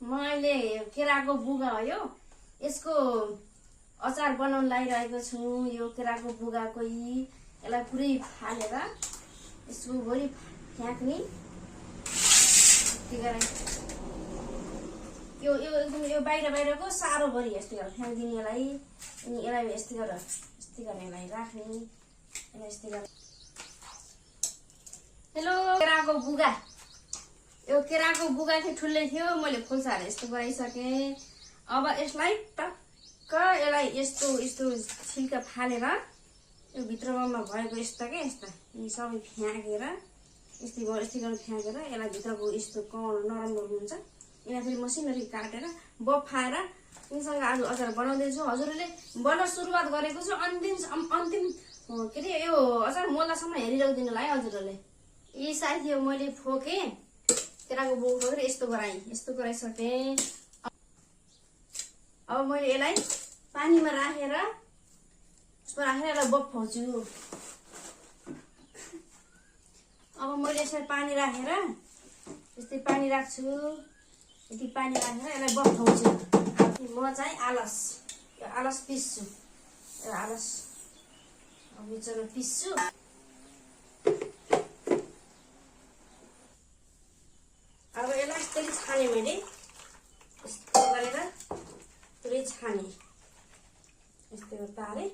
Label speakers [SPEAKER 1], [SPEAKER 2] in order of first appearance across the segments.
[SPEAKER 1] मैले केराको बुगा हो यो, यसको अचार बनाउन लागिरहेको छु। यो केराको बुगाको यसलाई पुरै फालेर यसको भरि फ्याँक्ने, यो बाहिरको सारो भरि यस्तै गरेर फ्याँकिदिने यसलाई। अनि यसलाई यस्तै गरेर यसलाई राख्ने, यसलाई यस्तै गरेर। हेलो, केराको बुगा। यो केराको बुगा चाहिँ ठुलै थियो, मैले खोल्साएर यस्तो गराइसकेँ। अब यसलाई टक्क यसलाई यस्तो यस्तो छिल्का फालेर यो भित्रमा भएको यस्ता के यस्ता यी सबै फ्याँकेर यस्तै गरेर फ्याँकेर यसलाई भित्रको यस्तो नरम गर्नुहुन्छ। यसलाई फेरि मसिनरी काटेर बफाएर यिनीसँग आज अचार बनाउँदैछु। हजुरहरूले बनाउन सुरुवात गरेको छु, अन्तिम के अरे यो अचार मोल्दासम्म हेरिराखिदिनुलाई हजुरहरूले। यी साथी मैले फोकेँ, केराको बुगा फोकेर यस्तो गराइसकेँ। अब मैले यसलाई पानीमा राखेर यसलाई बफाउँछु। अब मैले यसरी पानी राखेर यस्तै पानी राख्छु, यति पानी राखेर यसलाई बफाउँछु। म चाहिँ आलस पिस्छु, आलस बिचमा पिस्छु। अब यसलाई यस्तै छाने, मैले यस्तो गरेर पुरै छाने, यस्तै गरेर तारेँ।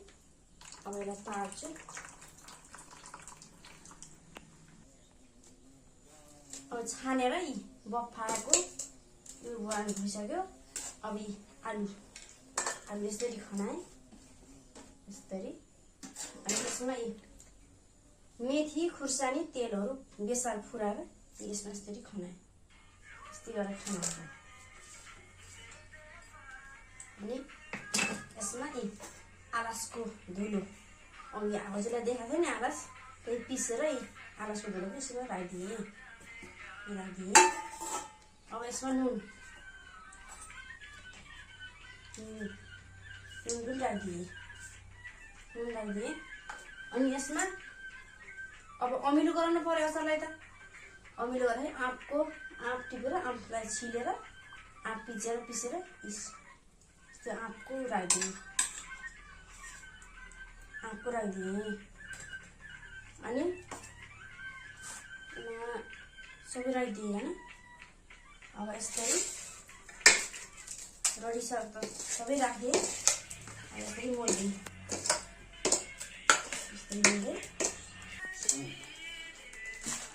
[SPEAKER 1] अब यसलाई तार्छु। अब छानेर बफाएको यो बुवाले भइसक्यो। अब आलु यसरी खनाएँ, यसरी। अनि त्यसमा मेथी खुर्सानी तेलहरू बेसार फुराएर यसमा यसरी खनाएँ, यस्तै गरेर खनाउँछ। अनि यसमा आलसको धुलो, अघि हजुरलाई देखाएको थियो नि, आलस त्यही पिसेर आलसको धुलो यसमा राखिदिएँ। अब यसमा नुन पनि राखिदिएँ। अनि यसमा अब अमिलो गराउनु पर्यो अचारलाई त। अमिलो गरेर आँप टिपेर आँपलाई छिलेर आँप पिसेर त्यो आँपको राखिदिएँ। अनि सबै राखिदिएँ होइन। अब यस्तै रडी सबै राखेँ। अब यसरी मोल्दिएँ,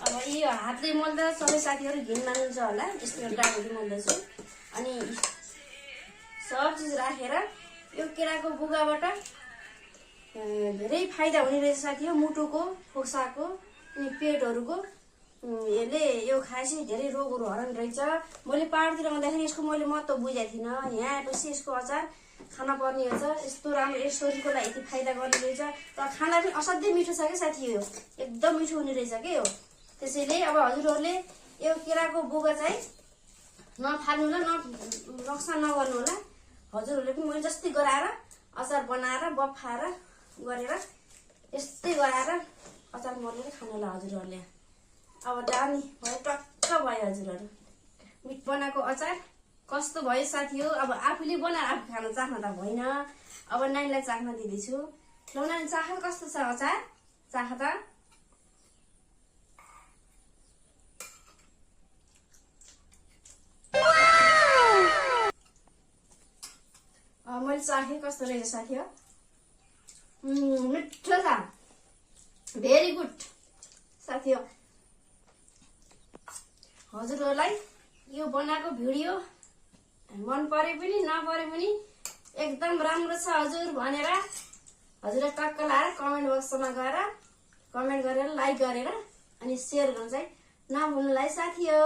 [SPEAKER 1] अब यो हातले मोल्दा सबै साथीहरू घिन मान्नुहुन्छ होला, यस्तो डाँडोले मोल्दैछु। अनि सब चिज राखेर यो केराको बुगाबाट धेरै फाइदा हुने रहेछ साथी हो। मुटुको, फोक्साको अनि पेटहरूको यसले यो खाएपछि धेरै रोगहरू हराउने रहेछ। मैले पहाडतिर आउँदाखेरि यसको मैले महत्त्व बुझेको थिइनँ। यहाँ आएपछि यसको अचार खान पर्ने हुन्छ। यस्तो राम्रो यस शरीरको लागि यति फाइदा गर्ने रहेछ। तर खाना पनि असाध्यै मिठो छ क्या साथी, यो एकदम मिठो हुने रहेछ के हो। त्यसैले अब हजुरहरूले यो केराको बुगा चाहिँ नफाल्नु होला, नोक्सान नगर्नु होला। हजुरहरूले पनि मैले जस्तै गराएर अचार बनाएर बफाएर गरेर यस्तै गराएर अचार मोलेर खानु होला हजुरहरूले। अब दामी भयो, टक्क भयो हजुरहरू। मिठ बनाएको अचार कस्तो भयो साथी हो। अब आफूले बनाएर आफू खान चाख्न त भएन, अब नानीलाई चाख्न दिँदैछु। ल नानी चाख, कस्तो छ अचार, चाख त। मैले चाखेँ, कस्तो रहेछ साथी हो। मिठो छ, भेरी गुड साथी हो। हजुरहरूलाई यो बनाएको भिडियो मन परे पनि नपरे पनि एकदम राम्रो छ हजुर भनेर हजुरले टक्क लाएर कमेन्ट बक्समा गएर कमेन्ट गरेर लाइक गरेर अनि सेयर गर्न चाहिँ नभुल्नुलाई साथी हो।